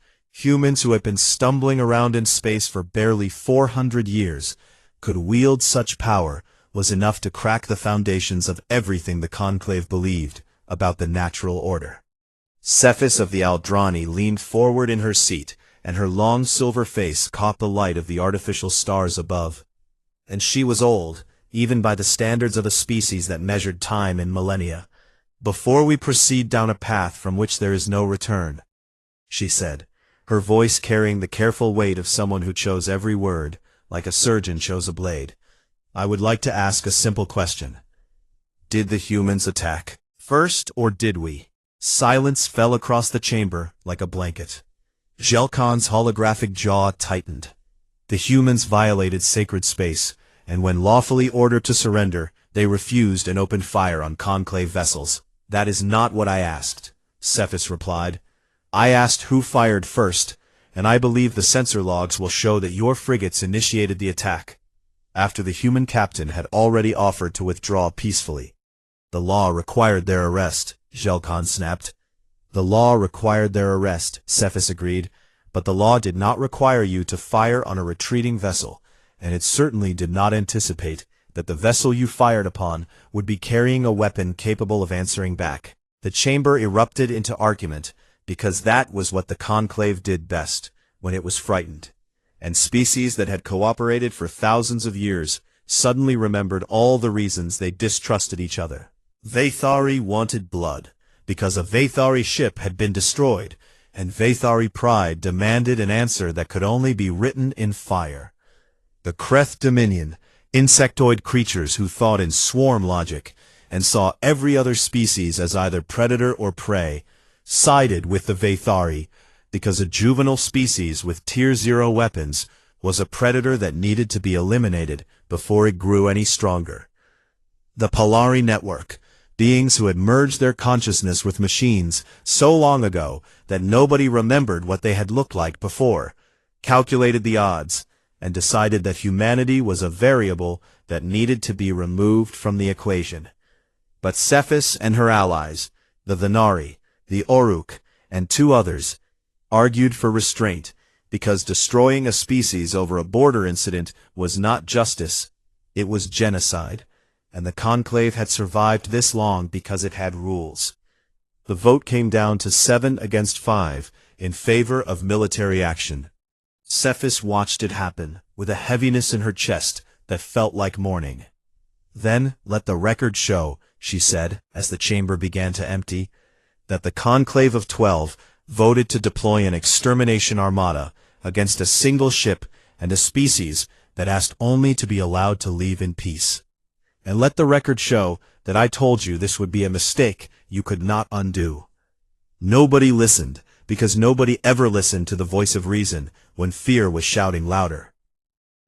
Speaker 1: who had been stumbling around in space for barely 400 years, could wield such power was enough to crack the foundations of everything the Conclave believed about the natural order. Cephas of the Aldrani leaned forward in her seat, and her long silver face caught the light of the artificial stars above. And she was old, even by the standards of a species that measured time in millennia. "Before we proceed down a path from which there is no return," she said, her voice carrying the careful weight of someone who chose every word, like a surgeon chose a blade, "I would like to ask a simple question. Did the humans attack first, or did we?" Silence fell across the chamber like a blanket. Jelkon's holographic jaw tightened. The humans violated sacred space, and when lawfully ordered to surrender, they refused and opened fire on Conclave vessels. "That is not what I asked," Cephas replied. "I asked who fired first, and I believe the sensor logs will show that your frigates initiated the attack, after the human captain had already offered to withdraw peacefully." "The law required their arrest," Jelkon snapped. "The law required their arrest," Cephas agreed, "but the law did not require you to fire on a retreating vessel, and it certainly did not anticipate that the vessel you fired upon would be carrying a weapon capable of answering back." The chamber erupted into argument, because that was what the Conclave did best, when it was frightened. And species that had cooperated for thousands of years suddenly remembered all the reasons they distrusted each other. Vathari wanted blood, because a Vathari ship had been destroyed, and Vathari pride demanded an answer that could only be written in fire. The Kreth Dominion, insectoid creatures who thought in swarm logic, and saw every other species as either predator or prey, sided with the Vathari, because a juvenile species with Tier 0 weapons was a predator that needed to be eliminated before it grew any stronger. The Polari Network, beings who had merged their consciousness with machines so long ago that nobody remembered what they had looked like before, calculated the odds, and decided that humanity was a variable that needed to be removed from the equation. But Cephas and her allies, the Venari, the Oruk, and 2 others, argued for restraint, because destroying a species over a border incident was not justice, it was genocide, and the Conclave had survived this long because it had rules. The vote came down to 7 against 5 in favor of military action. Cephas watched it happen, with a heaviness in her chest that felt like mourning. "Then let the record show," she said, as the chamber began to empty, "that the Conclave of 12 voted to deploy an extermination armada against a single ship and a species that asked only to be allowed to leave in peace. And let the record show that I told you this would be a mistake you could not undo." Nobody listened, because nobody ever listened to the voice of reason when fear was shouting louder.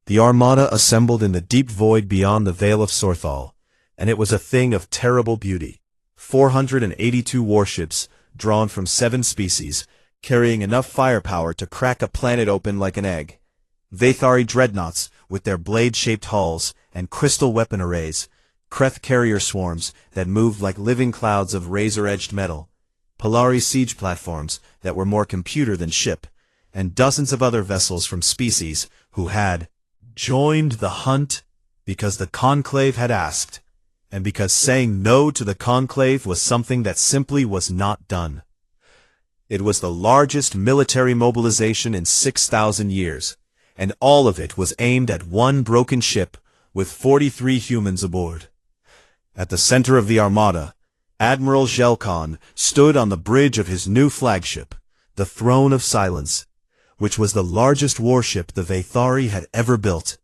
Speaker 1: The armada assembled in the deep void beyond the Vale of Sorthal, and it was a thing of terrible beauty. 482 warships, drawn from 7 species, carrying enough firepower to crack a planet open like an egg. Vathari dreadnoughts, with their blade-shaped hulls and crystal weapon arrays. Kreth carrier swarms that moved like living clouds of razor-edged metal. Polari siege platforms that were more computer than ship, and dozens of other vessels from species who had joined the hunt because the Conclave had asked, and because saying no to the Conclave was something that simply was not done. It was the largest military mobilization in 6,000 years, and all of it was aimed at one broken ship with 43 humans aboard. At the center of the armada, Admiral Jelkon stood on the bridge of his new flagship, the Throne of Silence, which was the largest warship the Vaethari had ever built,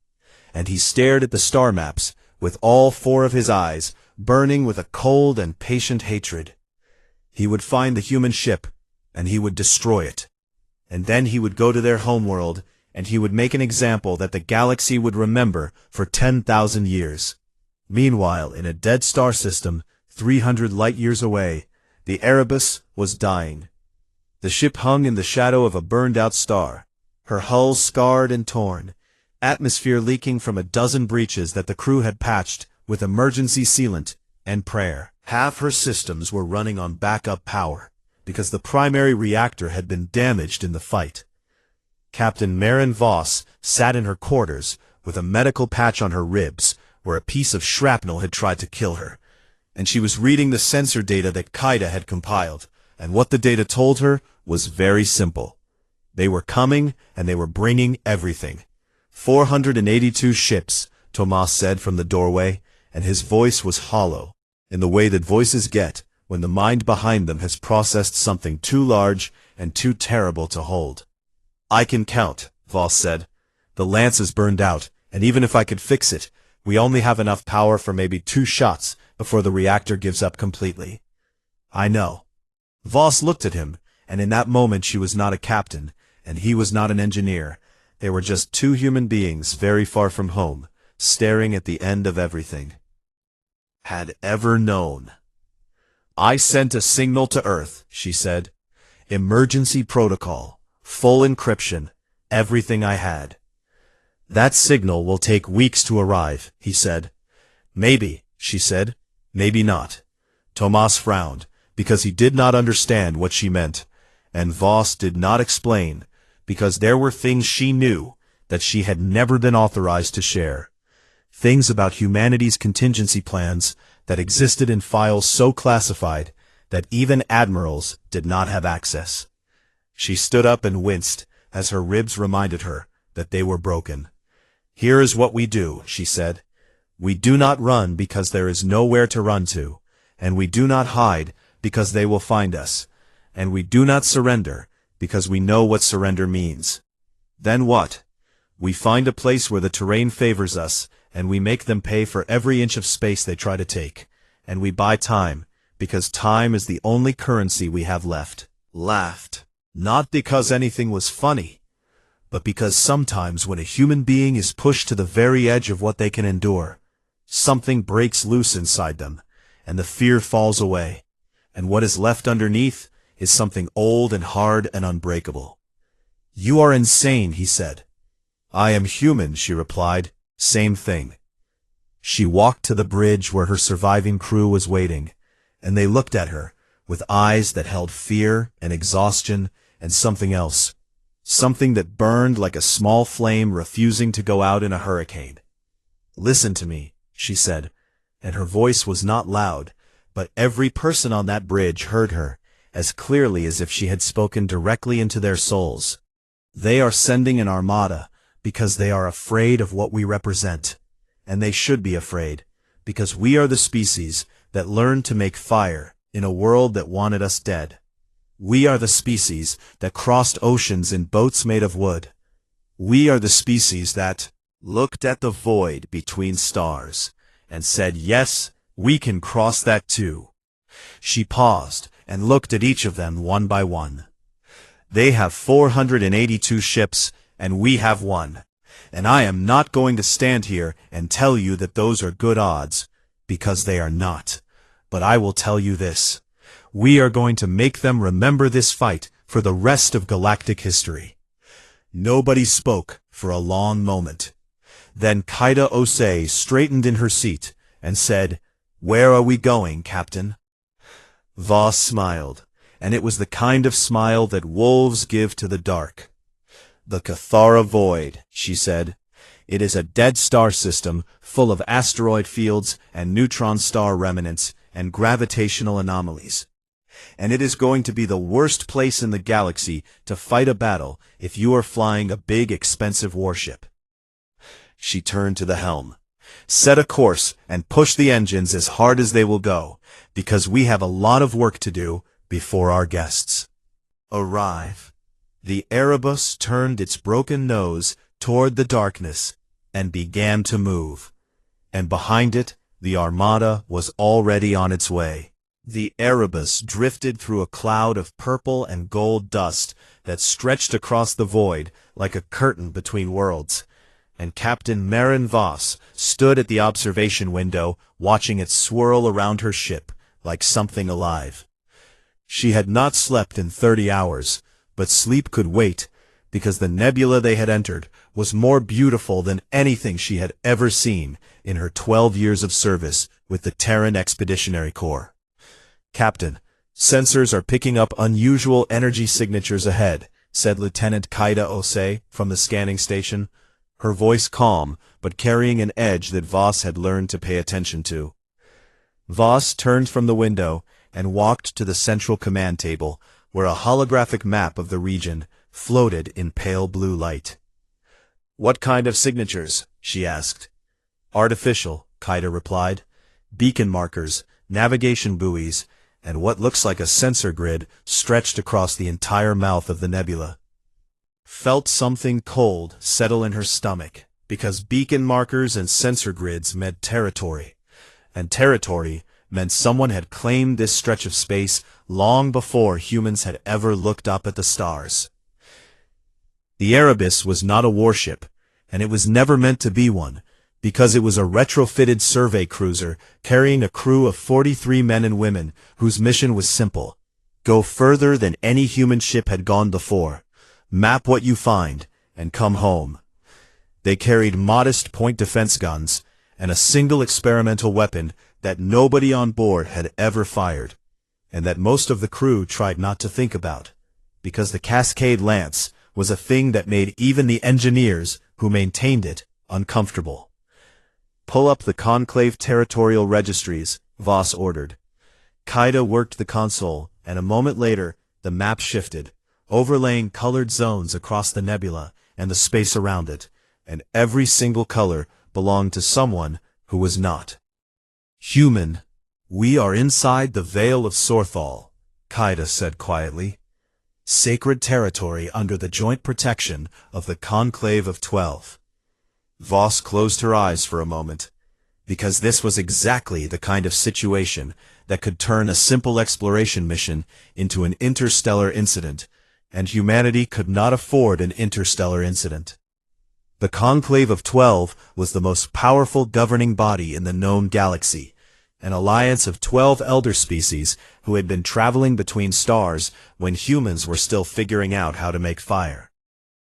Speaker 1: and he stared at the star maps with all four of his eyes burning with a cold and patient hatred. He would find the human ship, and he would destroy it. And then he would go to their homeworld, and he would make an example that the galaxy would remember for 10,000 years. Meanwhile, in a dead star system, 300 light-years away, the Erebus was dying. The ship hung in the shadow of a burned-out star, her hull scarred and torn, atmosphere leaking from a dozen breaches that the crew had patched with emergency sealant and prayer. Half her systems were running on backup power, because the primary reactor had been damaged in the fight. Captain Maren Voss sat in her quarters with a medical patch on her ribs where a piece of shrapnel had tried to kill her, and she was reading the sensor data that Kaida had compiled, and what the data told her was very simple. They were coming, and they were bringing everything. 482 ships, Tomas said from the doorway, and his voice was hollow, in the way that voices get when the mind behind them has processed something too large and too terrible to hold. I can count, Voss said. The lance is burned out, and even if I could fix it, we only have enough power for maybe 2 shots before the reactor gives up completely. I know. Voss looked at him, and in that moment she was not a captain, and he was not an engineer. They were just 2 human beings very far from home, staring at the end of everything. Had ever known. I sent a signal to Earth, she said. Emergency protocol, full encryption, everything I had. That signal will take weeks to arrive, he said. Maybe, she said. Maybe not. Tomas frowned, because he did not understand what she meant, and Voss did not explain, because there were things she knew that she had never been authorized to share. Things about humanity's contingency plans that existed in files so classified that even admirals did not have access. She stood up and winced as her ribs reminded her that they were broken. Here is what we do, she said. We do not run because there is nowhere to run to, and we do not hide because they will find us, and we do not surrender because we know what surrender means. Then what? We find a place where the terrain favors us, and we make them pay for every inch of space they try to take, and we buy time, because time is the only currency we have left. Laughed. Not because anything was funny, but because sometimes when a human being is pushed to the very edge of what they can endure, something breaks loose inside them, and the fear falls away, and what is left underneath is something old and hard and unbreakable. You are insane, he said. I am human, she replied. Same thing. She walked to the bridge where her surviving crew was waiting, and they looked at her with eyes that held fear and exhaustion and something else, something that burned like a small flame refusing to go out in a hurricane. Listen to me, she said, and her voice was not loud, but every person on that bridge heard her, as clearly as if she had spoken directly into their souls. They are sending an armada because they are afraid of what we represent, and they should be afraid, because we are the species that learned to make fire in a world that wanted us dead. We are the species that crossed oceans in boats made of wood. We are the species that looked at the void between stars and said, yes, we can cross that too. She paused and looked at each of them one by one. They have 482 ships, and we have 1. And I am not going to stand here and tell you that those are good odds, because they are not. But I will tell you this. We are going to make them remember this fight for the rest of galactic history. Nobody spoke for a long moment. Then Kaida Osei straightened in her seat and said, Where are we going, Captain? Voss smiled, and it was the kind of smile that wolves give to the dark. The Cathara Void, she said. It is a dead star system full of asteroid fields and neutron star remnants and gravitational anomalies. And it is going to be the worst place in the galaxy to fight a battle if you are flying a big, expensive warship. She turned to the helm. Set a course and push the engines as hard as they will go, because we have a lot of work to do before our guests arrive. The Erebus turned its broken nose toward the darkness and began to move. And behind it, the Armada was already on its way. The Erebus drifted through a cloud of purple and gold dust that stretched across the void like a curtain between worlds, and Captain Marin Voss stood at the observation window watching it swirl around her ship like something alive. She had not slept in 30 hours, but sleep could wait, because the nebula they had entered was more beautiful than anything she had ever seen in her 12 years of service with the Terran Expeditionary Corps. "Captain, sensors are picking up unusual energy signatures ahead," said Lieutenant Kaida Osei from the scanning station, her voice calm but carrying an edge that Voss had learned to pay attention to. Voss turned from the window and walked to the central command table, where a holographic map of the region floated in pale blue light. "What kind of signatures?" she asked. "Artificial," Kaida replied. "Beacon markers, navigation buoys, and what looks like a sensor grid stretched across the entire mouth of the nebula." Felt something cold settle in her stomach, because beacon markers and sensor grids meant territory, and territory meant someone had claimed this stretch of space long before humans had ever looked up at the stars. The Erebus was not a warship, and it was never meant to be one, because it was a retrofitted survey cruiser carrying a crew of 43 men and women whose mission was simple: go further than any human ship had gone before, map what you find, and come home. They carried modest point defense guns and a single experimental weapon that nobody on board had ever fired, and that most of the crew tried not to think about, because the Cascade Lance was a thing that made even the engineers who maintained it uncomfortable. "Pull up the Conclave territorial registries," Voss ordered. Kaida worked the console, and a moment later, the map shifted, overlaying colored zones across the nebula and the space around it, and every single color belonged to someone who was not human. "We are inside the Vale of Sorthal," Kaida said quietly. "Sacred territory under the joint protection of the Conclave of 12. Voss closed her eyes for a moment, because this was exactly the kind of situation that could turn a simple exploration mission into an interstellar incident, and humanity could not afford an interstellar incident. The Conclave of 12 was the most powerful governing body in the known galaxy, an alliance of 12 elder species who had been traveling between stars when humans were still figuring out how to make fire.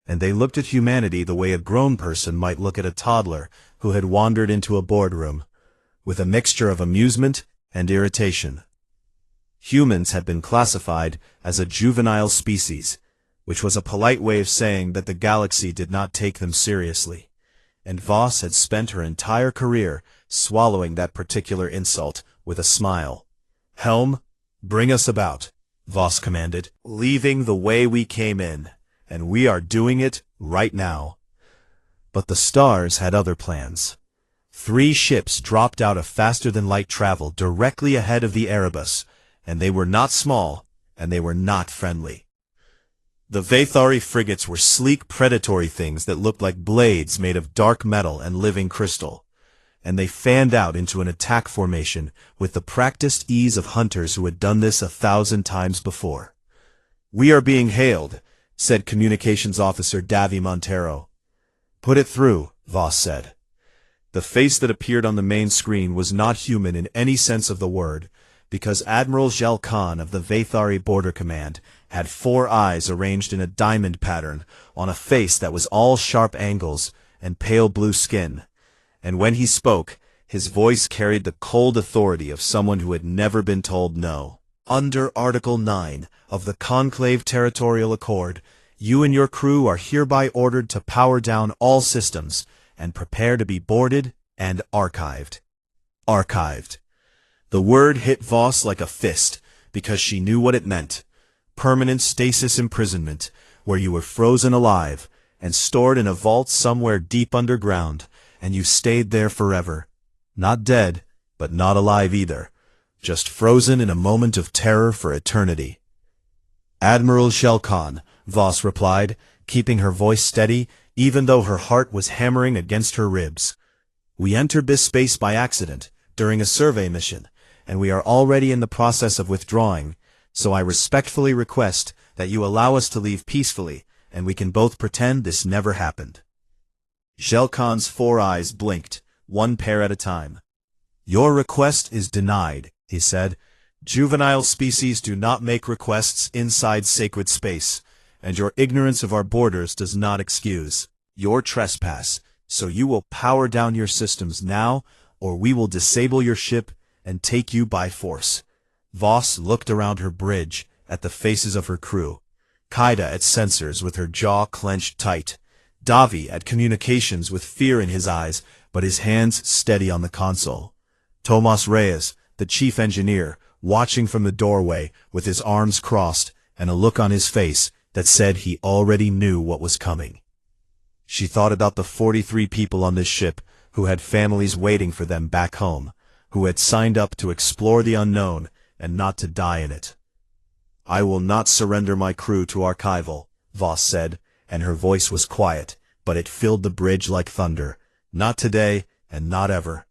Speaker 1: And they looked at humanity the way a grown person might look at a toddler who had wandered into a boardroom, with a mixture of amusement and irritation. Humans had been classified as a juvenile species, which was a polite way of saying that the galaxy did not take them seriously, and Voss had spent her entire career swallowing that particular insult with a smile. "Helm, bring us about," Voss commanded, "leaving the way we came in, and we are doing it right now." But the stars had other plans. 3 ships dropped out of faster-than-light travel directly ahead of the Erebus, and they were not small, and they were not friendly. The Vathari frigates were sleek predatory things that looked like blades made of dark metal and living crystal, and they fanned out into an attack formation with the practiced ease of hunters who had done this 1,000 times before. "We are being hailed," said Communications Officer Davi Montero. "Put it through," Voss said. The face that appeared on the main screen was not human in any sense of the word, because Admiral Jel Khan of the Vathari Border Command had 4 eyes arranged in a diamond pattern on a face that was all sharp angles and pale blue skin, and when he spoke, his voice carried the cold authority of someone who had never been told no. "Under Article 9 of the Conclave Territorial Accord, you and your crew are hereby ordered to power down all systems and prepare to be boarded and archived." Archived. The word hit Voss like a fist, because she knew what it meant. Permanent stasis imprisonment, where you were frozen alive and stored in a vault somewhere deep underground, and you stayed there forever. Not dead, but not alive either. Just frozen in a moment of terror for eternity. Admiral Shelkan, Voss replied, keeping her voice steady, even though her heart was hammering against her ribs. We entered this space by accident, during a survey mission, and we are already in the process of withdrawing, so I respectfully request that you allow us to leave peacefully, and we can both pretend this never happened. Shelkan's 4 eyes blinked, one pair at a time. Your request is denied, he said. Juvenile species do not make requests inside sacred space, and your ignorance of our borders does not excuse your trespass, so you will power down your systems now, or we will disable your ship and take you by force. Voss looked around her bridge, at the faces of her crew. Kaida at sensors with her jaw clenched tight. Davi at communications with fear in his eyes, but his hands steady on the console. Tomas Reyes, the chief engineer, watching from the doorway with his arms crossed and a look on his face that said he already knew what was coming. She thought about the 43 people on this ship who had families waiting for them back home, who had signed up to explore the unknown and not to die in it. I will not surrender my crew to archival, Voss said, and her voice was quiet, but it filled the bridge like thunder. Not today, and not ever.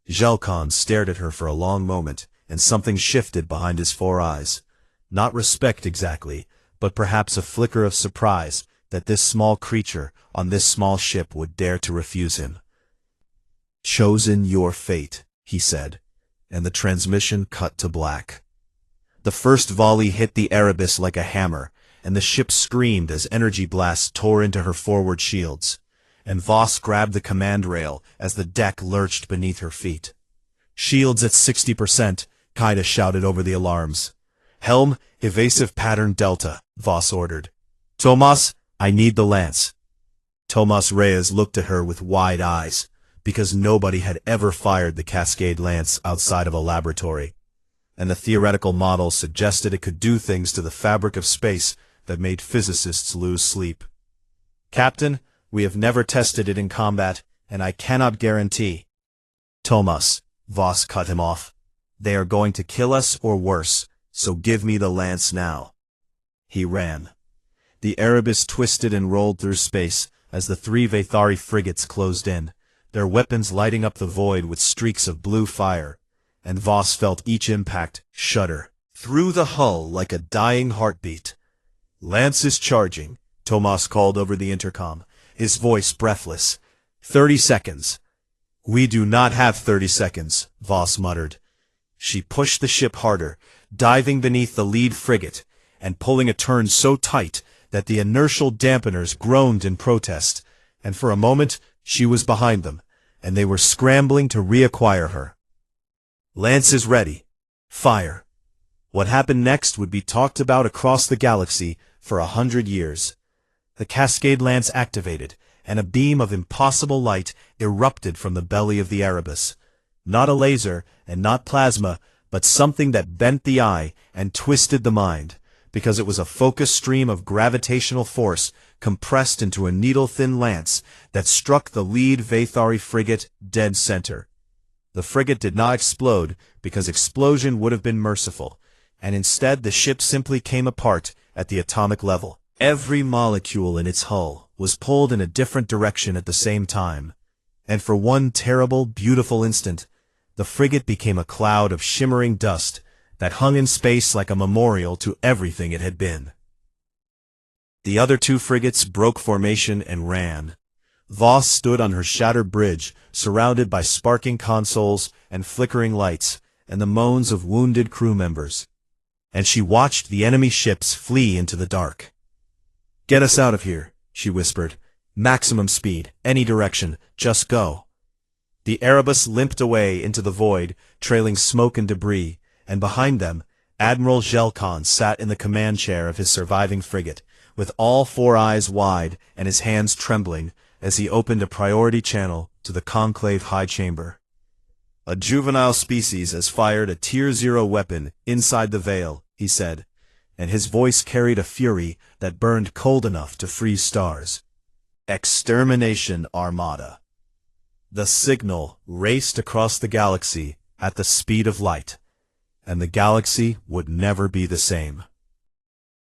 Speaker 1: Shelkan stared at her for a long moment, and something shifted behind his 4 eyes. Not respect exactly, but perhaps a flicker of surprise that this small creature on this small ship would dare to refuse him. Chosen your fate, he said, and the transmission cut to black. The first volley hit the Erebus like a hammer, and the ship screamed as energy blasts tore into her forward shields, and Voss grabbed the command rail as the deck lurched beneath her feet. Shields at 60%, Kaida shouted over the alarms. Helm, evasive pattern Delta, Voss ordered. Tomas, I need the lance. Tomas Reyes looked at her with wide eyes, because nobody had ever fired the Cascade lance outside of a laboratory, and the theoretical model suggested it could do things to the fabric of space that made physicists lose sleep. Captain, we have never tested it in combat, and I cannot guarantee. Tomas, Voss cut him off. They are going to kill us or worse, so give me the lance now. He ran. The Erebus twisted and rolled through space as the 3 Vathari frigates closed in, their weapons lighting up the void with streaks of blue fire, and Voss felt each impact shudder through the hull like a dying heartbeat. Lance is charging, Tomas called over the intercom, his voice breathless. 30 seconds. We do not have 30 seconds, Voss muttered. She pushed the ship harder, diving beneath the lead frigate, and pulling a turn so tight that the inertial dampeners groaned in protest, and for a moment she was behind them, and they were scrambling to reacquire her. Lance is ready. Fire. What happened next would be talked about across the galaxy for 100 years. The Cascade Lance activated, and a beam of impossible light erupted from the belly of the Erebus. Not a laser, and not plasma, but something that bent the eye and twisted the mind, because it was a focused stream of gravitational force compressed into a needle-thin lance that struck the lead Vathari frigate dead center. The frigate did not explode, because explosion would have been merciful, and instead the ship simply came apart at the atomic level. Every molecule in its hull was pulled in a different direction at the same time, and for one terrible, beautiful instant, the frigate became a cloud of shimmering dust that hung in space like a memorial to everything it had been. The other 2 frigates broke formation and ran. Voss stood on her shattered bridge, surrounded by sparking consoles and flickering lights, and the moans of wounded crew members. And she watched the enemy ships flee into the dark. Get us out of here, she whispered. Maximum speed, any direction, just go. The Erebus limped away into the void, trailing smoke and debris, and behind them, Admiral Shelkan sat in the command chair of his surviving frigate, with all 4 eyes wide and his hands trembling as he opened a priority channel to the Conclave High Chamber. A juvenile species has fired a Tier 0 weapon inside the veil, he said, and his voice carried a fury that burned cold enough to freeze stars. Extermination Armada. The signal raced across the galaxy at the speed of light, and the galaxy would never be the same.